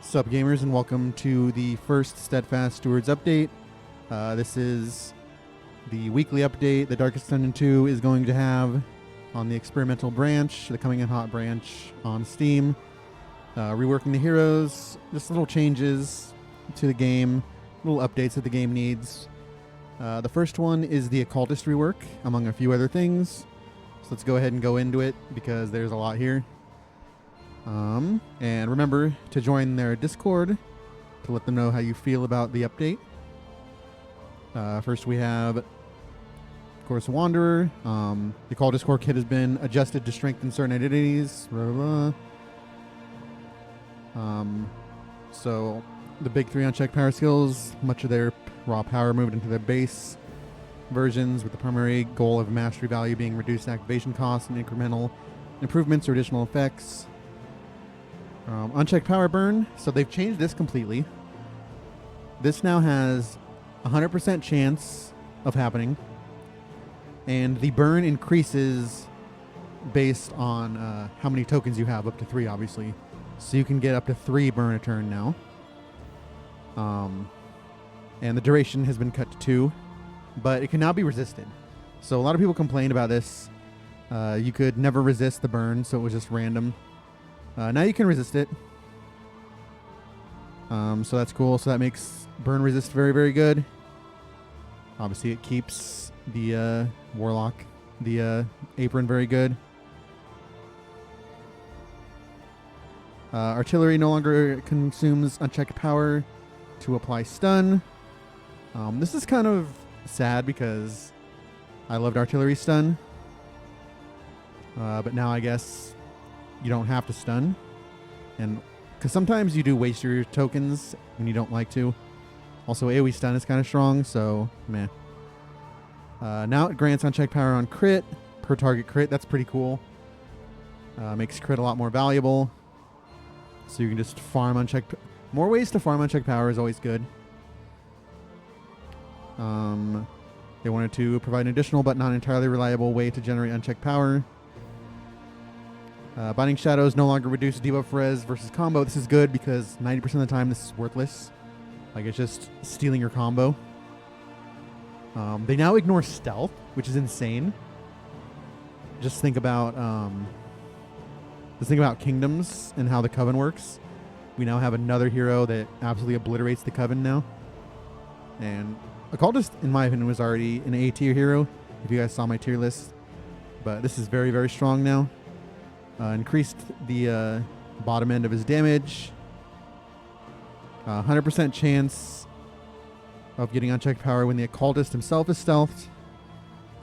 Sup gamers, and welcome to the first Steadfast Stewards update. This is the weekly update that Darkest Dungeon 2 is going to have on the experimental branch, the Coming in Hot branch on Steam. Reworking the heroes, just little changes to the game, little updates that the game needs. The first one is the Occultist Rework, among a few other things. So let's go ahead and go into it because there's a lot here. And remember to join their Discord to let them know how you feel about the update. First we have, of course, Wanderer. The Call Discord kit has been adjusted to strengthen certain identities. Blah, blah. So the big three unchecked power skills, much of their raw power moved into their base versions, with the primary goal of mastery value being reduced activation costs and incremental improvements or additional effects. Unchecked power burn. So they've changed this completely. This now has 100% chance of happening, and the burn increases based on how many tokens you have, up to 3 obviously. So you can get up to 3 burn a turn now. And the duration has been cut to 2, but it can now be resisted. So a lot of people complained about this. You could never resist the burn, so it was just random. Now you can resist it. So that's cool. So that makes burn resist very, very good. Obviously it keeps the warlock, the apron, very good. Artillery no longer consumes unchecked power to apply stun. This is kind of sad because I loved artillery stun. But now I guess you don't have to stun, and because sometimes you do waste your tokens when you don't like to. Also, AoE stun is kind of strong, so meh. Now it grants unchecked power on crit per target crit. That's pretty cool. Makes crit a lot more valuable, so you can just farm unchecked. More ways to farm unchecked power is always good. They wanted to provide an additional but not entirely reliable way to generate unchecked power. Binding Shadows no longer reduce debuff res versus combo. This is good because 90% of the time this is worthless. Like, it's just stealing your combo. They now ignore stealth, which is insane. Just think about Kingdoms and how the Coven works. We now have another hero that absolutely obliterates the Coven now. And Occultist, in my opinion, was already an A tier hero, if you guys saw my tier list. But this is very, very strong now. Increased the bottom end of his damage. 100% chance of getting unchecked power when the Occultist himself is stealthed.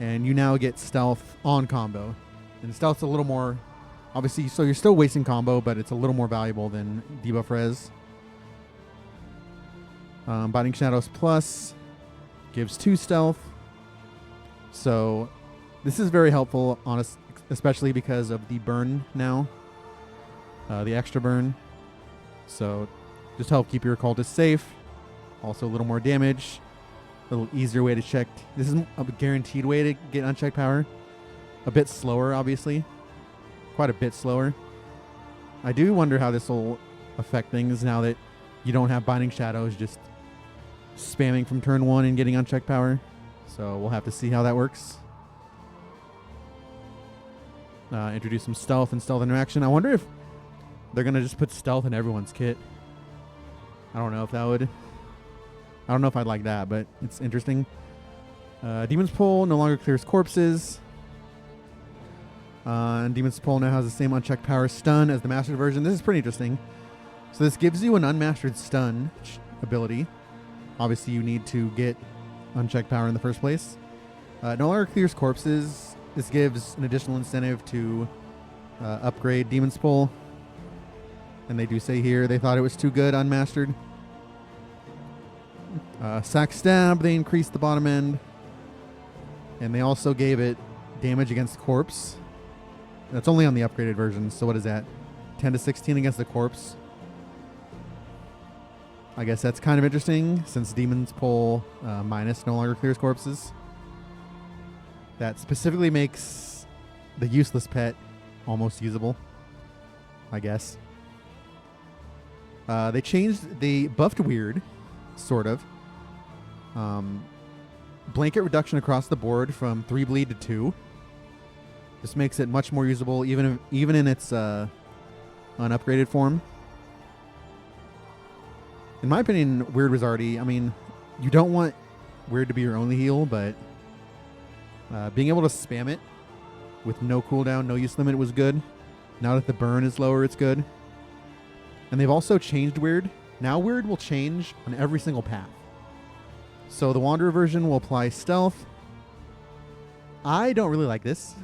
And you now get stealth on combo. And stealth's a little more, obviously, so you're still wasting combo, but it's a little more valuable than debuff res. Binding Shadows Plus gives 2 stealth. So this is very helpful, especially because of the burn now. The extra burn. So just help keep your occultist safe. Also a little more damage. A little easier way to check. This is a guaranteed way to get unchecked power. A bit slower, obviously. Quite a bit slower. I do wonder how this will affect things now that you don't have Binding Shadows just spamming from turn 1 and getting unchecked power. So we'll have to see how that works. Introduce some stealth and stealth interaction. I wonder if they're going to just put stealth in everyone's kit. I don't know if that would... I don't know if I'd like that, but it's interesting. Demon's Pull no longer clears corpses. And Demon's Pull now has the same unchecked power stun as the mastered version. This is pretty interesting. So this gives you an unmastered stun ability. Obviously, you need to get unchecked power in the first place. No longer clears corpses. This gives an additional incentive to upgrade Demon's Pull. And they do say here they thought it was too good unmastered. Sack Stab, they increased the bottom end. And they also gave it damage against corpse. That's only on the upgraded version, so what is that? 10 to 16 against the corpse. I guess that's kind of interesting, since Demon's Pull minus no longer clears corpses. That specifically makes the useless pet almost usable, I guess. They buffed weird, sort of. Blanket reduction across the board from 3 bleed to 2. This makes it much more usable, even in its unupgraded form. In my opinion, weird was already. I mean, you don't want weird to be your only heal, but being able to spam it with no cooldown, no use limit was good. Now that the burn is lower, it's good. And they've also changed weird. Now weird will change on every single path. So the Wanderer version will apply stealth. I don't really like this.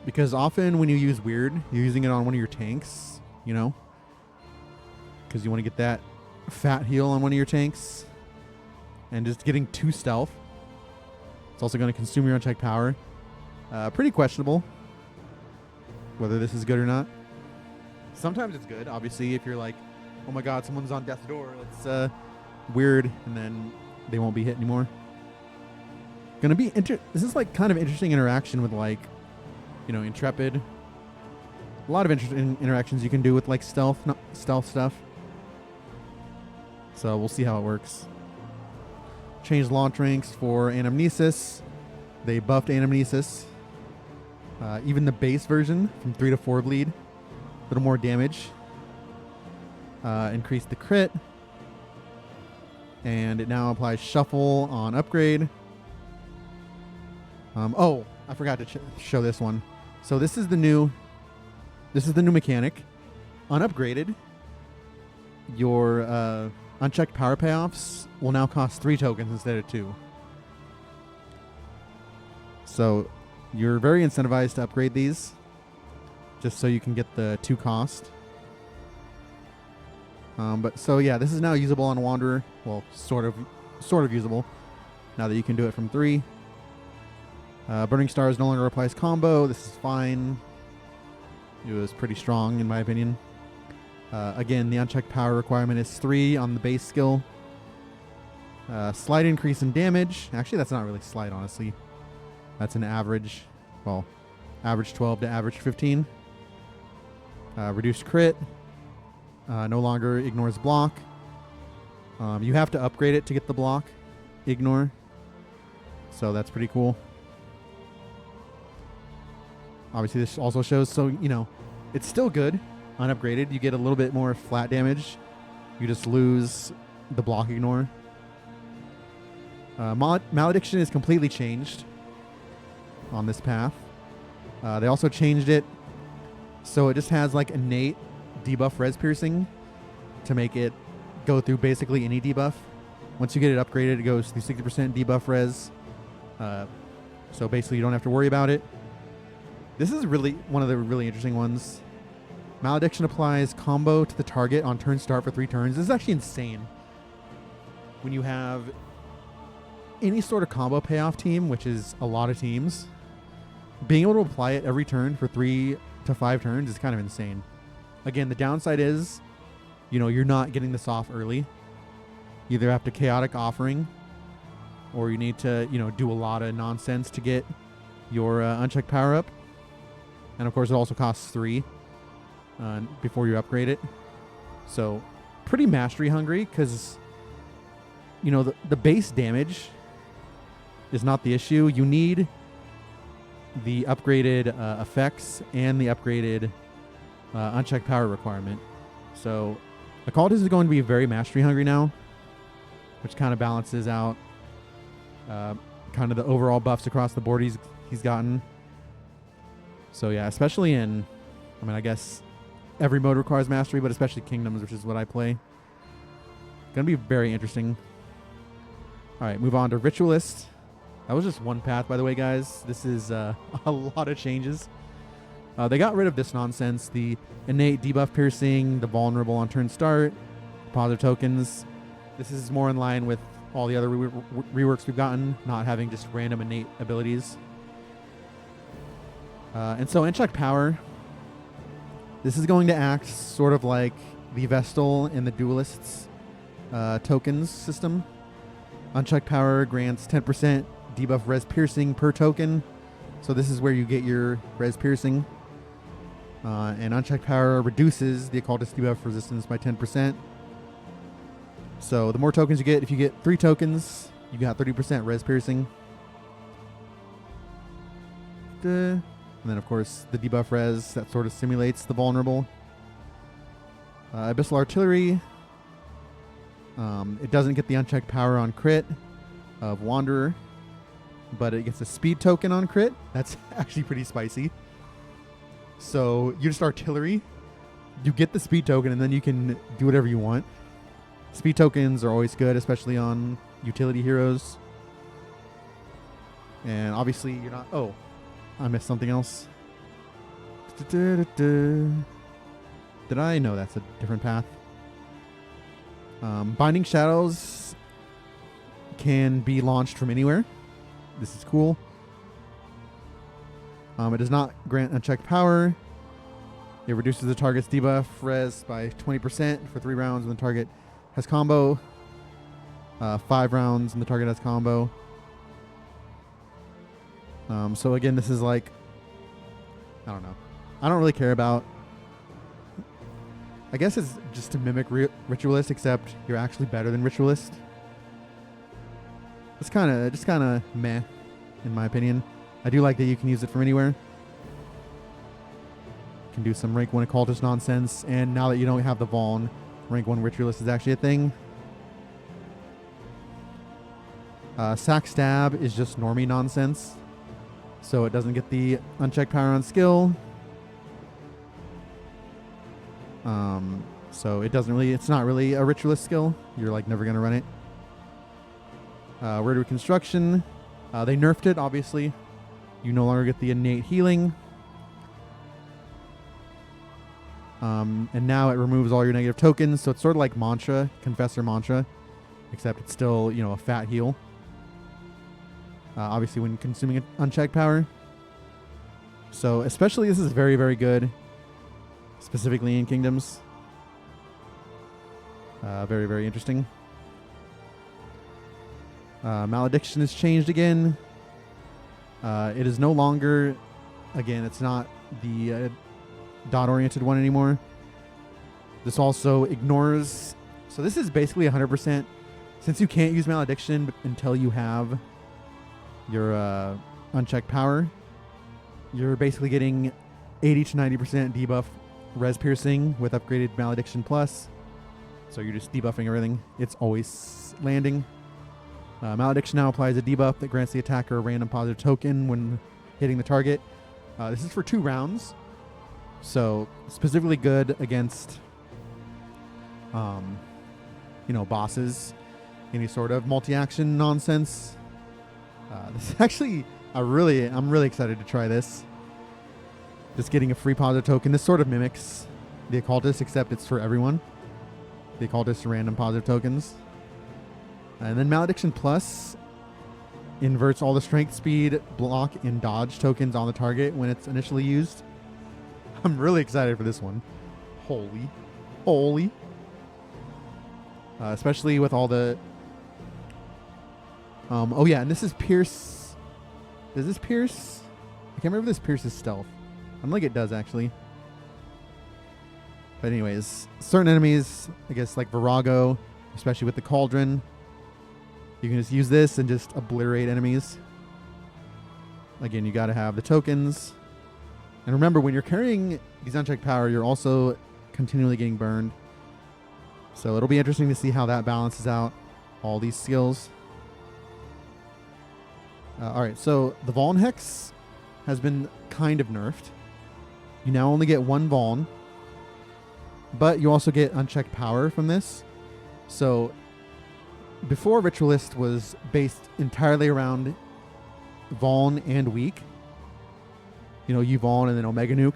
Because often when you use weird, you're using it on one of your tanks, you know? Because you want to get that fat heal on one of your tanks. And just getting 2 stealth. It's also going to consume your unchecked power. Pretty questionable whether this is good or not. Sometimes it's good, obviously, if you're like, oh my god, someone's on death's door, let's weird, and then they won't be hit anymore. Gonna be this is like kind of interesting interaction with, like, you know, Intrepid. A lot of interesting interactions you can do with, like, stealth stuff. So we'll see how it works. Changed launch ranks for Anamnesis. They buffed Anamnesis. Even the base version from 3 to 4 bleed. A little more damage. Increased the crit. And it now applies shuffle on upgrade. Oh, I forgot to show this one. So this is the new mechanic. Unupgraded, your unchecked power payoffs will now cost 3 tokens instead of 2. So you're very incentivized to upgrade these, just so you can get the 2 cost. But so yeah, this is now usable on Wanderer. Well, sort of usable now that you can do it from 3. Burning Stars no longer applies combo. This is fine. It was pretty strong in my opinion. Again, the unchecked power requirement is 3 on the base skill. Slight increase in damage. Actually, that's not really slight, honestly. That's an average. Well, average 12 to average 15. Reduced crit. No longer ignores block. You have to upgrade it to get the block ignore. So that's pretty cool. Obviously, this also shows, so, you know, it's still good. Unupgraded, you get a little bit more flat damage. You just lose the block ignore. Malediction is completely changed on this path. They also changed it so it just has like innate debuff res piercing to make it go through basically any debuff. Once you get it upgraded, it goes through 60% debuff res. So basically you don't have to worry about it. This is really one of the really interesting ones. Malediction applies combo to the target on turn start for 3 turns. This is actually insane. When you have any sort of combo payoff team, which is a lot of teams, being able to apply it every turn for 3 to 5 turns is kind of insane. Again, the downside is, you know, you're not getting this off early. You either have to chaotic offering, or you need to, you know, do a lot of nonsense to get your unchecked power up. And of course, it also costs 3 before you upgrade it. So, pretty mastery hungry, because, you know, the base damage is not the issue. You need the upgraded effects and the upgraded unchecked power requirement. So, Occultist is going to be very mastery hungry now, which kind of balances out kind of the overall buffs across the board he's gotten. So yeah, especially in, I mean, I guess every mode requires mastery, but especially Kingdoms, which is what I play. Gonna be very interesting. All right, move on to Ritualist. That was just one path, by the way, guys. This is a lot of changes. They got rid of this nonsense, the innate debuff piercing, the vulnerable on turn start, positive tokens. This is more in line with all the other reworks we've gotten, not having just random innate abilities. And so unchecked power, this is going to act sort of like the Vestal in the Duelists tokens system. Unchecked power grants 10% debuff res piercing per token. So this is where you get your res piercing. And unchecked power reduces the occultist debuff resistance by 10%. So the more tokens you get, if you get 3 tokens, you got 30% res piercing. And then, of course, the debuff res that sort of simulates the vulnerable. Abyssal Artillery. It doesn't get the unchecked power on crit of Wanderer, but it gets a speed token on crit. That's actually pretty spicy. So you just artillery, you get the speed token, and then you can do whatever you want. Speed tokens are always good, especially on utility heroes. And obviously you're not... Oh, I missed something else. Did I? No, that's a different path. Binding Shadows can be launched from anywhere. This is cool. It does not grant unchecked power. It reduces the target's debuff res by 20% for 3 rounds when the target has combo. 5 rounds when the target has combo. So again, this is like, I don't know. I don't really care about... I guess it's just to mimic ritualist, except you're actually better than ritualist. It's just kind of meh, in my opinion. I do like that you can use it from anywhere. You can do some rank 1 occultist nonsense, and now that you don't have the Vaughn, rank 1 ritualist is actually a thing. Sack Stab is just normie nonsense, so it doesn't get the unchecked power on skill. So it's not really a ritualist skill. You're like never gonna run it. Word of Reconstruction. They nerfed it, obviously. You no longer get the innate healing. And now it removes all your negative tokens, so it's sort of like Mantra, Confessor Mantra, except it's still, a fat heal. Obviously when consuming unchecked power. So especially this is very, very good, specifically in Kingdoms. Very, very interesting. Malediction has changed again. It is no longer, again, it's not the dot-oriented one anymore. This also ignores, so this is basically 100%, since you can't use Malediction until you have your unchecked power, you're basically getting 80 to 90% debuff res piercing with upgraded Malediction Plus. So you're just debuffing everything. It's always landing. Malediction now applies a debuff that grants the attacker a random positive token when hitting the target. This is for 2 rounds. So specifically good against, bosses. Any sort of multi-action nonsense. This is actually, I'm really excited to try this. Just getting a free positive token. This sort of mimics the Occultist, except it's for everyone. The Occultist random positive tokens. And then Malediction Plus inverts all the strength, speed, block, and dodge tokens on the target when it's initially used. I'm really excited for this one. Holy. Especially with all the... oh yeah, and this is Pierce. Does this Pierce? I can't remember if this pierces stealth. I don't think it does, actually. But anyways, certain enemies, I guess like Virago, especially with the Cauldron, you can just use this and just obliterate enemies. Again, you got to have the tokens. And remember, when you're carrying these unchecked power, you're also continually getting burned. So it'll be interesting to see how that balances out all these skills. Alright, so the Vaughn Hex has been kind of nerfed. You now only get 1 Vaughn, but you also get unchecked power from this. So before Ritualist was based entirely around Vaughn and weak. You Vaughn and then Omega Nuke.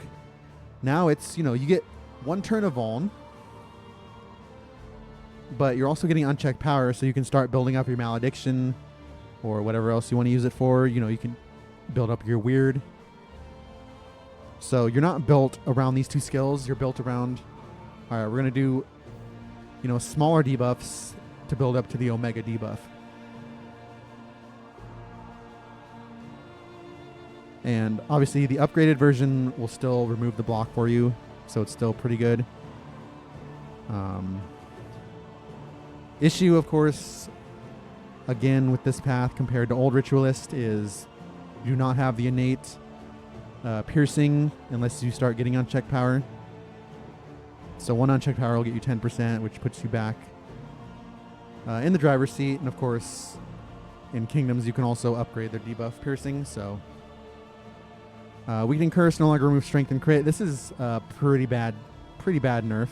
Now it's, you get 1 turn of Vaughn, but you're also getting unchecked power, so you can start building up your Malediction or whatever else you want to use it for. You can build up your Weird. So you're not built around these 2 skills. You're built around, all right, we're going to do, smaller debuffs to build up to the Omega debuff. And obviously the upgraded version will still remove the block for you, so it's still pretty good. Issue, of course, again with this path compared to old ritualist is you do not have the innate piercing unless you start getting unchecked power. So one unchecked power will get you 10%, which puts you back in the driver's seat. And of course, in Kingdoms, you can also upgrade their debuff piercing. So weakening curse no longer removes strength and crit. This is pretty bad nerf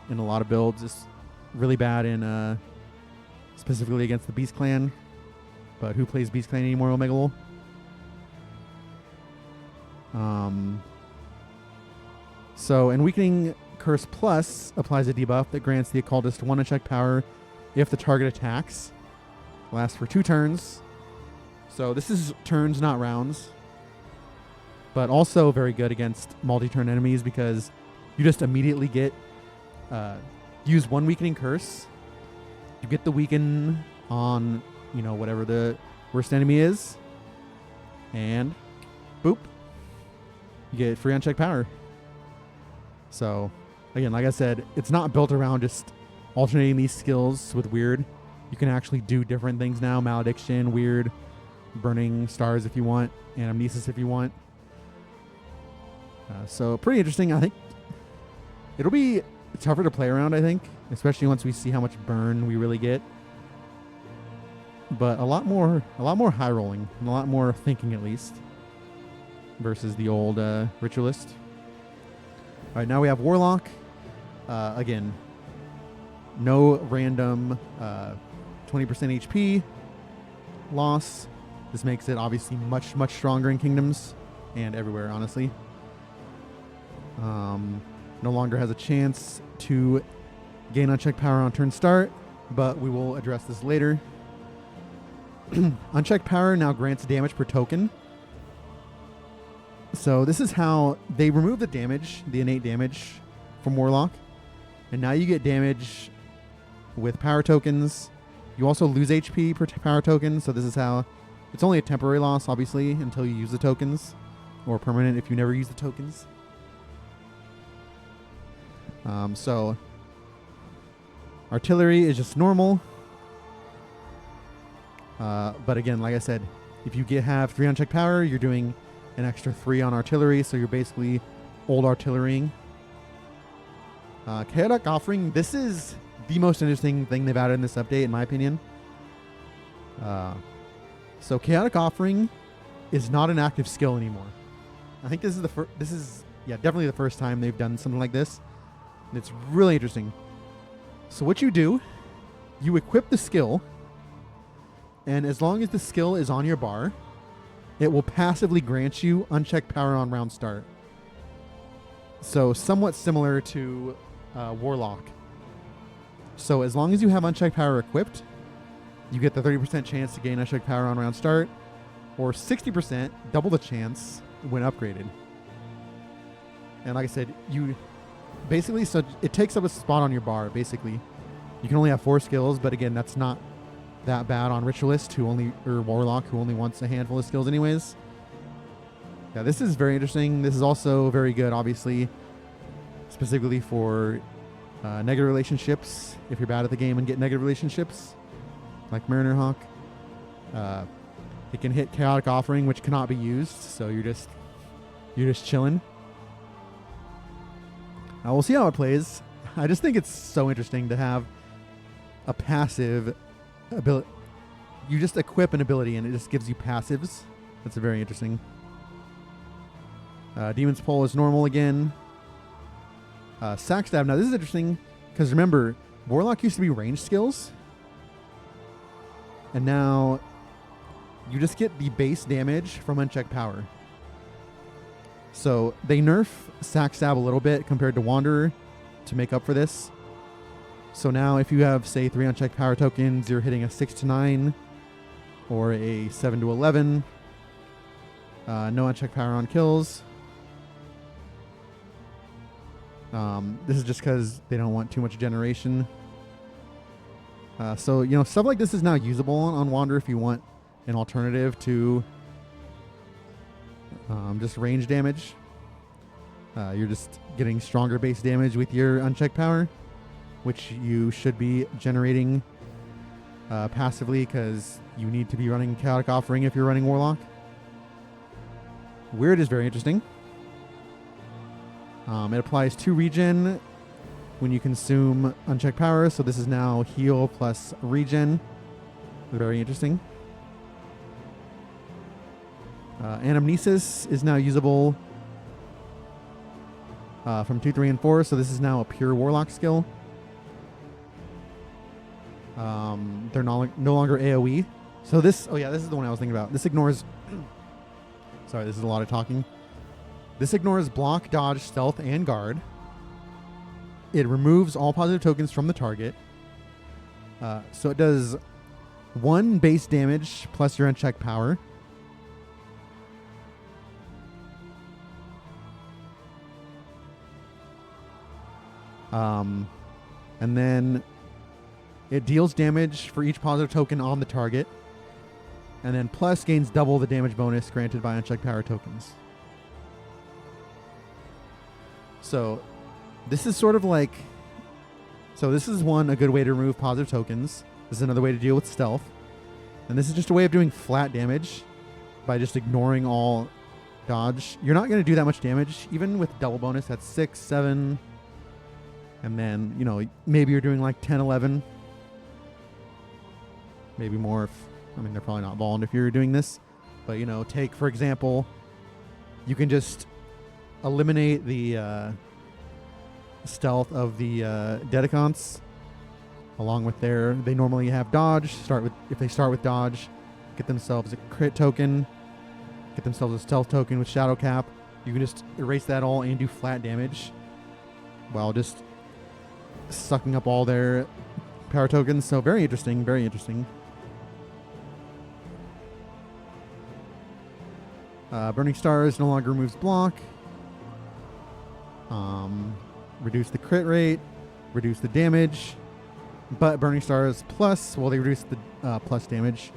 in a lot of builds. It's really bad in specifically against the Beast Clan. But who plays Beast Clan anymore, Omegalol? So, and weakening curse plus applies a debuff that grants the occultist 1 unchecked power if the target attacks. Lasts for 2 turns. So this is turns, not rounds. But also very good against multi-turn enemies because you just immediately get use 1 weakening curse. You get the weaken on, whatever the worst enemy is. And boop. You get free unchecked power. So, again, like I said, it's not built around just alternating these skills with weird. You can actually do different things now. Malediction, weird, burning stars if you want, anamnesis if you want. So pretty interesting. I think it'll be tougher to play around, I think, especially once we see how much burn we really get. But a lot more high rolling and a lot more thinking, at least, versus the old ritualist. All right, now we have warlock. Again, no random 20% HP loss. This makes it obviously much stronger in Kingdoms and everywhere, honestly. No longer has a chance to gain unchecked power on turn start, but we will address this later. Unchecked power now grants damage per token. So this is how they remove the damage, the innate damage from warlock, and now you get damage with power tokens. You also lose HP per power token, so this is how it's only a temporary loss, obviously, until you use the tokens, or permanent if you never use the tokens. So artillery is just normal. But again, like I said, if you have 3 unchecked power, you're doing an extra 3 on artillery, so you're basically old artillerying. Chaotic Offering, this is the most interesting thing they've added in this update, in my opinion. So Chaotic Offering is not an active skill anymore. I think this is definitely the first time they've done something like this. And it's really interesting. So what you do, you equip the skill, and as long as the skill is on your bar, it will passively grant you unchecked power on round start. So somewhat similar to Warlock. So as long as you have unchecked power equipped, you get the 30% chance to gain unchecked power on round start, or 60%, double the chance when upgraded. And like I said, you basically, so it takes up a spot on your bar, basically. You can only have 4 skills, but again, that's not that bad on Ritualist, or Warlock, who only wants a handful of skills anyways. Yeah, this is very interesting. This is also very good, obviously, specifically for negative relationships. If you're bad at the game and get negative relationships, like Mariner Hawk, it can hit Chaotic Offering, which cannot be used. So you're just chilling. We'll see how it plays. I just think it's so interesting to have a passive ability. You just equip an ability and it just gives you passives. That's very interesting. Demon's Pull is normal again. Sack Stab. Now this is interesting because remember, Warlock used to be range skills. And now you just get the base damage from unchecked power. So they nerf Sack Stab a little bit compared to Wanderer to make up for this. So now if you have, say, 3 unchecked power tokens, you're hitting a 6 to 9 or a 7 to 11. No unchecked power on kills. This is just because they don't want too much generation. So, stuff like this is now usable on Wanderer if you want an alternative to just range damage. You're just getting stronger base damage with your unchecked power, which you should be generating passively because you need to be running Chaotic Offering if you're running Warlock. Weird is very interesting. It applies 2 regen when you consume unchecked power, so this is now heal plus regen. Very interesting. Anamnesis is now usable from 2, 3, and 4, so this is now a pure Warlock skill. They're no longer AoE. So this, oh yeah, this is the one I was thinking about. This ignores, sorry, this is a lot of talking. This ignores block, dodge, stealth, and guard. It removes all positive tokens from the target. So it does 1 base damage plus your unchecked power. And then it deals damage for each positive token on the target. And then plus gains double the damage bonus granted by unchecked power tokens. So this is sort of like, so this is a good way to remove positive tokens. This is another way to deal with stealth. And this is just a way of doing flat damage by just ignoring all dodge. You're not going to do that much damage, even with double bonus. That's 6, 7, and then, you know, maybe you're doing like 10, 11. Maybe more if, I mean, they're probably not balled if you're doing this. But, you know, take, for example, you can just eliminate the stealth of the Dedicants along with they normally have dodge. If they start with dodge, get themselves a crit token, get themselves a stealth token with shadow cap. You can just erase that all and do flat damage while just sucking up all their power tokens. So very interesting, very interesting. Burning Stars no longer removes block. Reduce the crit rate, reduce the damage, but Burning Stars Plus, well, they reduce the plus damage,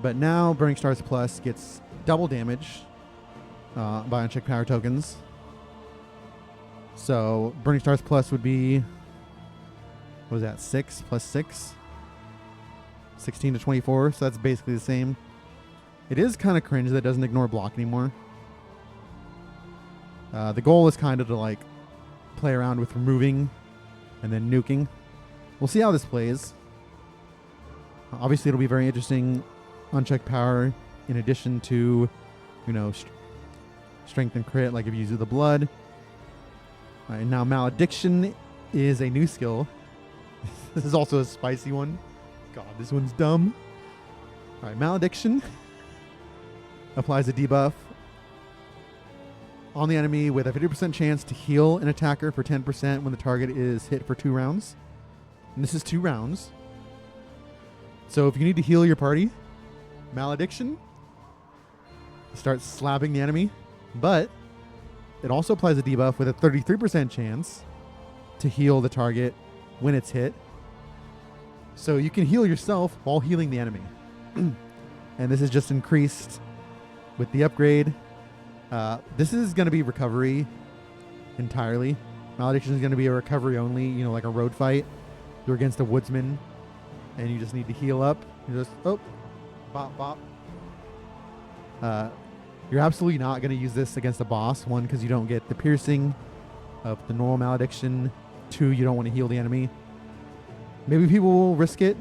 but now Burning Stars Plus gets double damage by unchecked power tokens. So Burning Stars Plus would be, what was that, 6 plus 6? 16 to 24, so that's basically the same. It is kind of cringe that it doesn't ignore block anymore. The goal is kind of to like play around with removing and then nuking. We'll see how this plays. Obviously, it'll be very interesting. Unchecked power in addition to, you know, strength and crit, like if you use the blood. All right, now Malediction is a new skill. This is also a spicy one. God, this one's dumb. All right, Malediction applies a debuff on the enemy with a 50% chance to heal an attacker for 10% when the target is hit for 2 rounds. And this is 2 rounds. So if you need to heal your party, Malediction starts slapping the enemy, but it also applies a debuff with a 33% chance to heal the target when it's hit. So you can heal yourself while healing the enemy. And this is just increased with the upgrade. This is going to be recovery entirely. Malediction is going to be a recovery only, you know, like a road fight. You're against a woodsman, and you just need to heal up. You just, oh, bop, bop. You're absolutely not going to use this against a boss. 1, because you don't get the piercing of the normal Malediction. 2, you don't want to heal the enemy. Maybe people will risk it.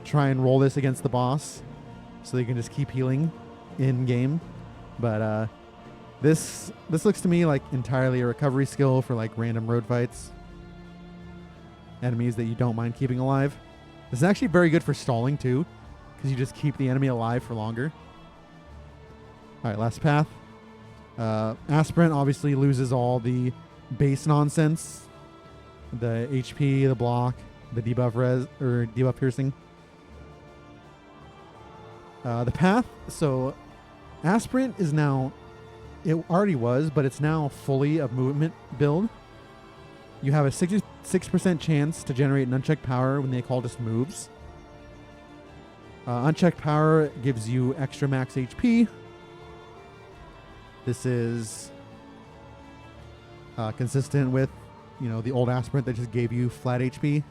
Try and roll this against the boss so they can just keep healing in game. But this looks to me like entirely a recovery skill for like random road fights. Enemies that you don't mind keeping alive. This is actually very good for stalling too, because you just keep the enemy alive for longer. Alright, last path. Aspirant obviously loses all the base nonsense. The HP, the block, the debuff res, or debuff piercing. The path, so Aspirant is now, it already was, but it's now fully a movement build. You have a 66% chance to generate an unchecked power when the occultist moves. Unchecked power gives you extra max HP. This is consistent with, the old aspirant that just gave you flat HP.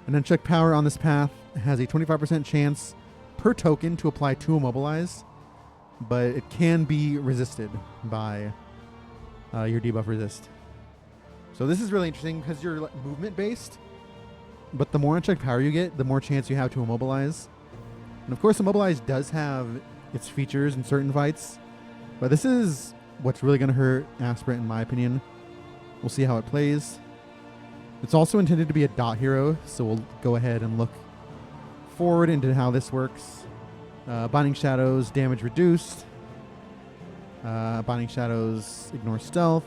And unchecked power on this path has a 25% chance per token to apply to immobilize, but it can be resisted by your debuff resist. So this is really interesting because you're movement based, but the more unchecked power you get, the more chance you have to immobilize. And of course, immobilize does have its features in certain fights, but this is what's really going to hurt aspirant in my opinion. We'll see how it plays. It's also intended to be a dot hero, so we'll go ahead and look forward into how this works. Binding Shadows, damage reduced. Binding Shadows ignore stealth.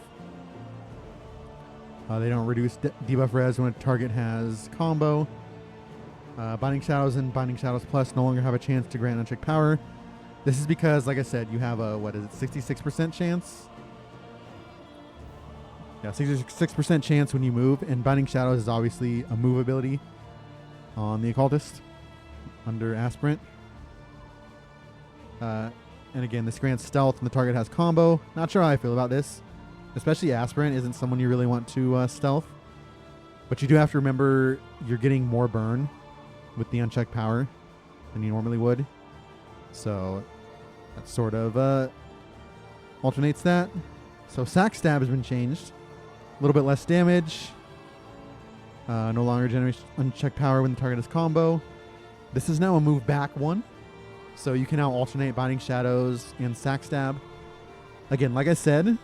They don't reduce debuff res when a target has combo. Binding Shadows and Binding Shadows Plus no longer have a chance to grant unchecked power. This is because, like I said, you have a, 66% chance? Yeah, 66% chance when you move, and Binding Shadows is obviously a move ability on the Occultist under Aspirant. And again, this grants stealth when the target has combo. Not sure how I feel about this. Especially Aspirant isn't someone you really want to stealth. But you do have to remember you're getting more burn with the unchecked power than you normally would. So that sort of alternates that. So Sack Stab has been changed. A little bit less damage. No longer generates unchecked power when the target has combo. This is now a move back one. So you can now alternate Binding Shadows and Sack Stab. Again, like I said,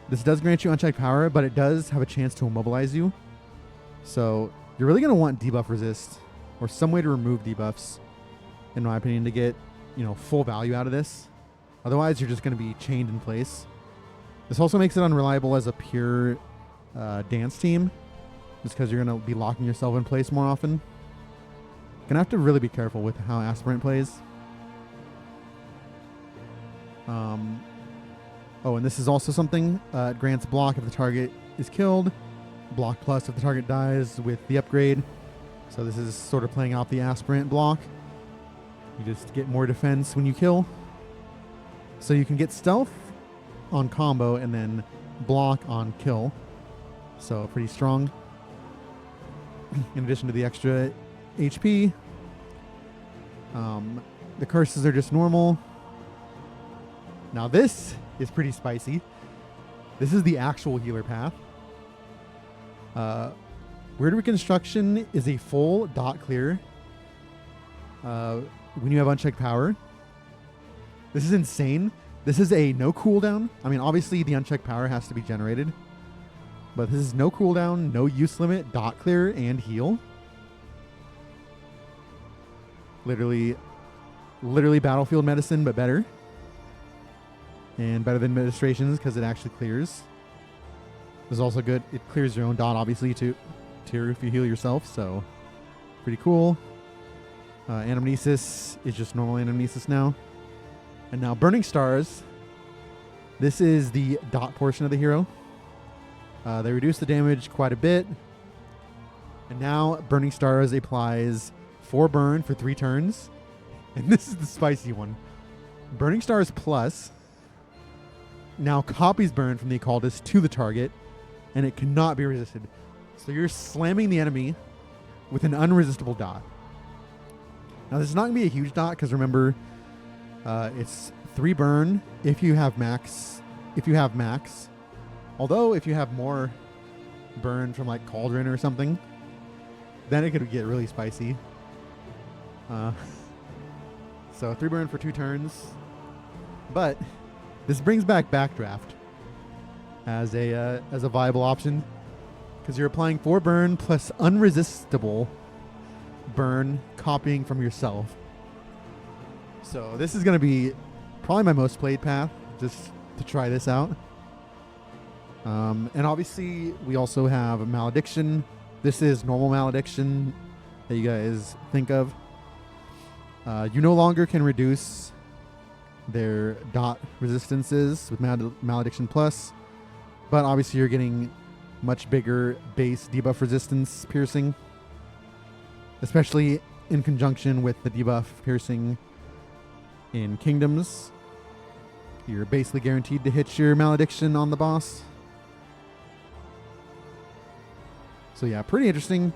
this does grant you unchecked power, but it does have a chance to immobilize you. So you're really going to want debuff resist or some way to remove debuffs, in my opinion, to get, full value out of this. Otherwise, you're just going to be chained in place. This also makes it unreliable as a pure dance team, just because you're going to be locking yourself in place more often. Gonna have to really be careful with how Aspirant plays. Oh, and this is also something. It grants block if the target is killed. Block plus if the target dies with the upgrade. So this is sort of playing out the Aspirant block. You just get more defense when you kill. So you can get stealth on combo and then block on kill. So pretty strong. In addition to the extra HP. The curses are just normal. Now this is pretty spicy. This is the actual healer path. Weird Reconstruction is a full dot clear when you have unchecked power. This is insane. This is a no cooldown. I mean, obviously the unchecked power has to be generated, but this is no cooldown, no use limit, dot clear, and heal. Literally Battlefield Medicine, but better. And better than Administrations because it actually clears. This is also good. It clears your own dot, obviously, too, if you heal yourself. So, pretty cool. Anamnesis is just normal Anamnesis now. And now Burning Stars. This is the dot portion of the hero. They reduce the damage quite a bit. And now Burning Stars applies 4 burn for 3 turns. And this is the spicy one. Burning Stars Plus now copies burn from the Occultist to the target, and it cannot be resisted. So you're slamming the enemy with an unresistible dot. Now this is not going to be a huge dot because remember, it's 3 burn if you have max. Although if you have more burn from like Cauldron or something, then it could get really spicy. So 3 burn for 2 turns. But this brings back Backdraft as a viable option because you're applying 4 burn plus unresistible burn copying from yourself. So this is going to be probably my most played path just to try this out. And obviously we also have Malediction. This is normal Malediction that you guys think of. You no longer can reduce their dot resistances with Malediction Plus, but obviously you're getting much bigger base debuff resistance piercing, especially in conjunction with the debuff piercing in Kingdoms. You're basically guaranteed to hit your malediction on the boss. So yeah, pretty interesting.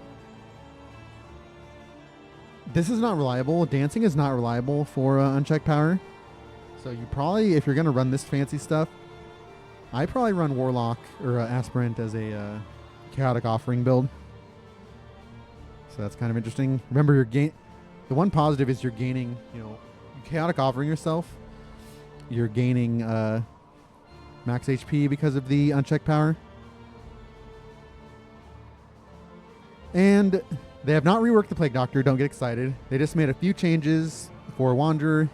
This is not reliable. Dancing is not reliable for unchecked power. So you probably, if you're going to run this fancy stuff, I probably run warlock or aspirant as a chaotic offering build. So that's kind of interesting. Remember, the one positive is you're gaining, chaotic offering yourself. You're gaining max HP because of the unchecked power. And they have not reworked the Plague Doctor. Don't get excited. They just made a few changes for Wanderer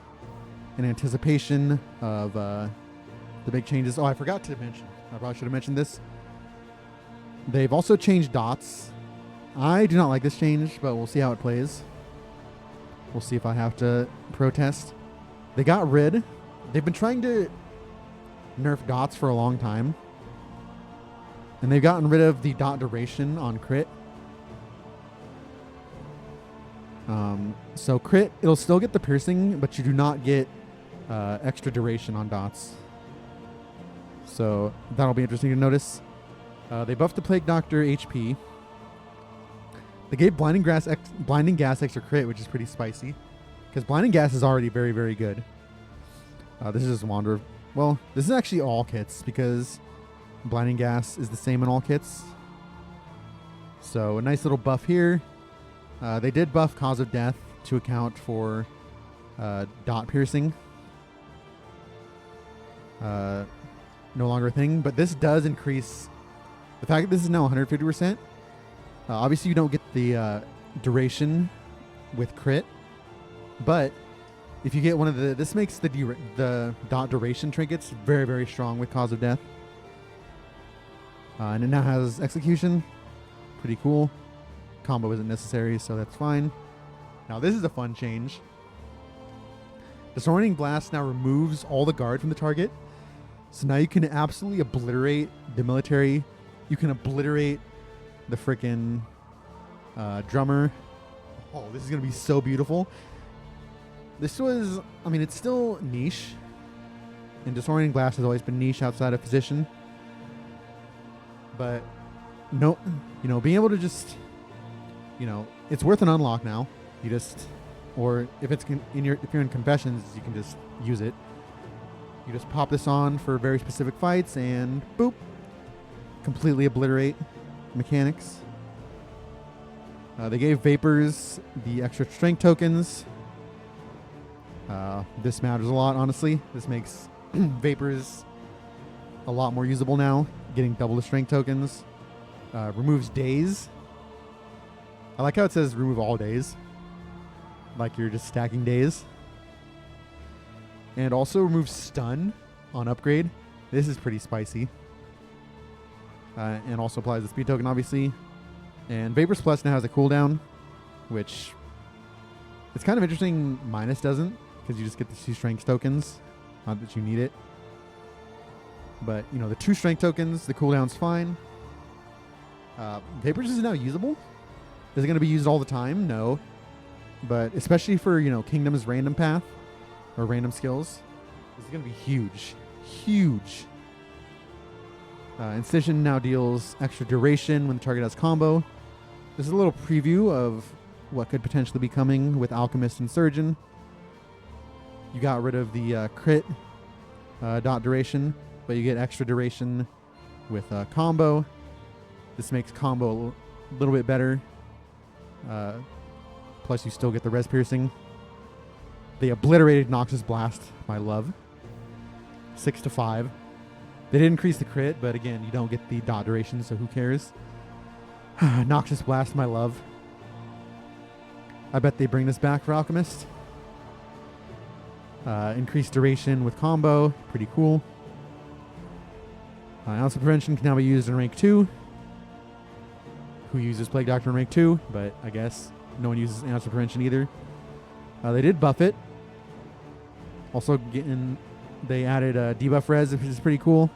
in anticipation of the big changes. Oh, I forgot to mention. I probably should have mentioned this. They've also changed dots. I do not like this change, but we'll see how it plays. We'll see if I have to protest. They've been trying to nerf dots for a long time. And they've gotten rid of the dot duration on crit. So crit, it'll still get the piercing, but you do not get extra duration on dots. So that'll be interesting to notice. They buffed the Plague Doctor HP. They gave Blinding Gas extra crit, which is pretty spicy. Because Blinding Gas is already very, very good. This is just Wanderer. Well, this is actually all kits, because Blinding Gas is the same in all kits. So a nice little buff here. They did buff Cause of Death to account for dot piercing. No longer a thing, but this does increase the fact that this is now 150%. Obviously, you don't get the duration with crit, but if you get one of this makes the dot duration trinkets very, very strong with Cause of Death. And it now has execution. Pretty cool. Combo isn't necessary, so that's fine. Now this is a fun change. Disorienting Blast now removes all the guard from the target. So now you can absolutely obliterate the military. You can obliterate the frickin' drummer. Oh, this is going to be so beautiful. This was, it's still niche. And Disorienting Blast has always been niche outside of Physician. But, no, being able to just, it's worth an unlock now. You just, or if it's if you're in Confessions, you can just use it. You just pop this on for very specific fights and boop, completely obliterate mechanics. They gave Vapors the extra strength tokens. This matters a lot, honestly. This makes Vapors a lot more usable now, getting double the strength tokens. Removes days. I like how it says remove all days, like you're just stacking days. And also removes stun on upgrade. This is pretty spicy. And also applies the speed token, obviously. And Vapors Plus now has a cooldown, which it's kind of interesting. Minus doesn't, because you just get the 2 strength tokens. Not that you need it. But, the 2 strength tokens, the cooldown's fine. Vapors is now usable. Is it going to be used all the time? No. But especially for, Kingdom's random path or random skills, this is going to be huge. Huge. Incision now deals extra duration when the target has combo. This is a little preview of what could potentially be coming with Alchemist and Surgeon. You got rid of the crit dot duration, but you get extra duration with combo. This makes combo a little bit better. Plus you still get the res piercing. They obliterated Noxious Blast, my love. 6 to 5. They did increase the crit, but again, you don't get the dot duration, so who cares? Noxious Blast, my love. I bet they bring this back for Alchemist. Increased duration with combo, pretty cool. Ounce of Prevention can now be used in rank 2. Who uses Plague Doctor in rank 2? But I guess no one uses Ounce of Prevention either. They did buff it. Also, they added debuff res, which is pretty cool.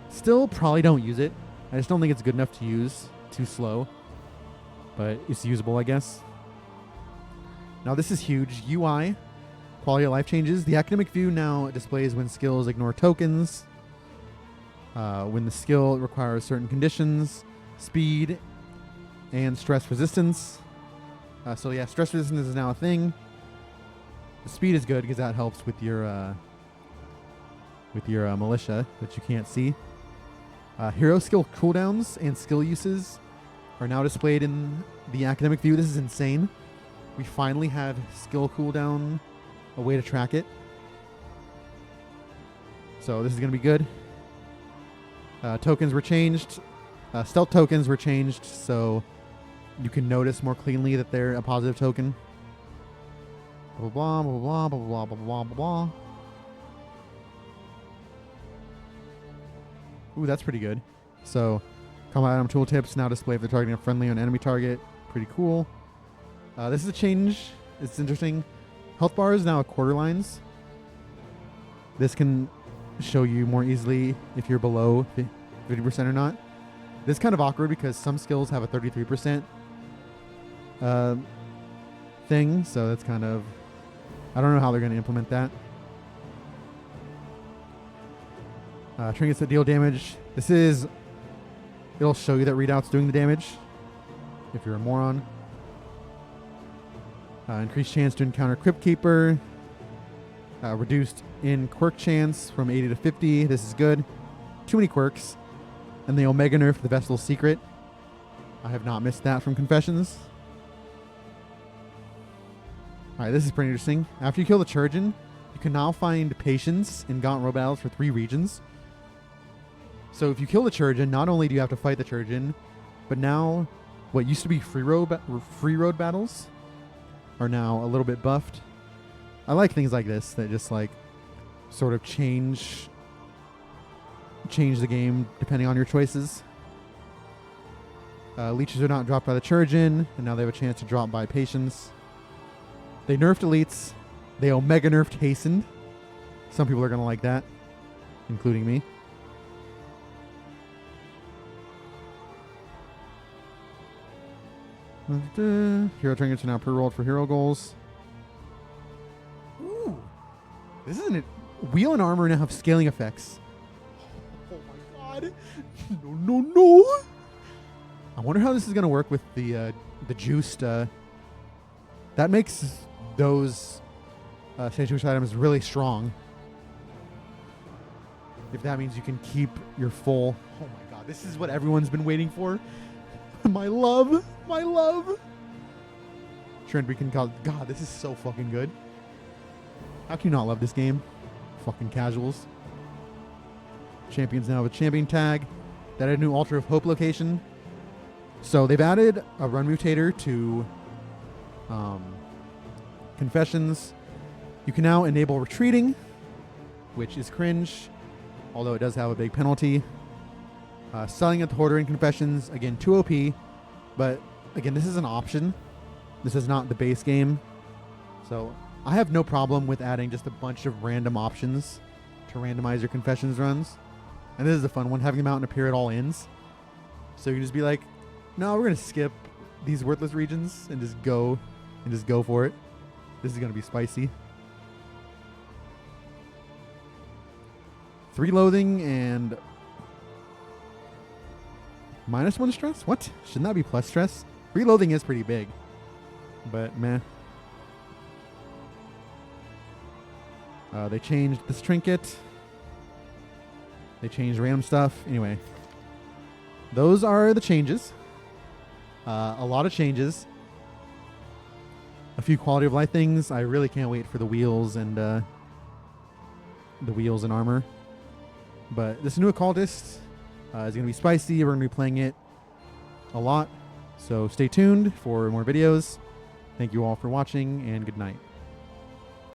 Still probably don't use it. I just don't think it's good enough to use. Too slow. But it's usable, I guess. Now this is huge. UI. quality of life changes. The academic view now displays when skills ignore tokens, when the skill requires certain conditions, speed, and stress resistance. So yeah, stress resistance is now a thing. The speed is good because that helps with your militia that you can't see. Hero skill cooldowns and skill uses are now displayed in the academic view. This is insane. We finally have skill cooldown, a way to track it. So this is going to be good. Tokens were changed. Stealth tokens were changed, so you can notice more cleanly that they're a positive token. Blah, blah, blah, blah, blah, blah, blah, blah, blah. Ooh, that's pretty good. So, combat item tooltips now display if they're targeting a friendly or an enemy target. Pretty cool. This is a change. It's interesting. Health bar is now a quarter lines. This can show you more easily if you're below 50% or not. This is kind of awkward because some skills have a 33% thing, so that's kind of... I don't know how they're going to implement that. Trinkets that deal damage. This is... It'll show you that readout's doing the damage if you're a moron. Increased chance to encounter Crypt Keeper. Reduced in quirk chance from 80 to 50. This is good. Too many quirks. And the Omega nerf the Vestal's Secret. I have not missed that from Confessions. Alright, this is pretty interesting. After you kill the Churgeon, you can now find Patience in Gauntlet Road battles for 3 regions. So if you kill the Churgeon, not only do you have to fight the Churgeon, but now what used to be free road battles are now a little bit buffed. I like things like this that just like sort of change the game depending on your choices. Leeches are not dropped by the Churgeon, and now they have a chance to drop by Patience. They nerfed elites. They Omega nerfed Hastened. Some people are going to like that, including me. Hero trinkets are now pre-rolled for hero goals. Ooh. This isn't it. Wheel and armor now have scaling effects. Oh my god. No. I wonder how this is going to work with the juiced... that makes those stage items really strong. If that means you can keep your full... Oh my god, this is what everyone's been waiting for. My love. Trent, we can call... God, this is so fucking good. How can you not love this game? Fucking casuals. Champions now have a champion tag. That added a new Altar of Hope location. So they've added a run mutator to Confessions. You can now enable retreating, which is cringe, although it does have a big penalty. Selling at the Hoarder in Confessions, again, 2 OP, but again, this is an option. This is not the base game. So I have no problem with adding just a bunch of random options to randomize your Confessions runs. And this is a fun one, having them out and appear at all ends. So you can just be like, no, we're going to skip these worthless regions and just go for it. This is going to be spicy. 3 loathing and -1 stress? What? Shouldn't that be plus stress? 3 loathing is pretty big, but meh. They changed this trinket. They changed random stuff. Anyway, those are the changes. A lot of changes. A few quality of life things. I really can't wait for the wheels and armor. But this new Occultist is going to be spicy. We're going to be playing it a lot. So stay tuned for more videos. Thank you all for watching, and good night.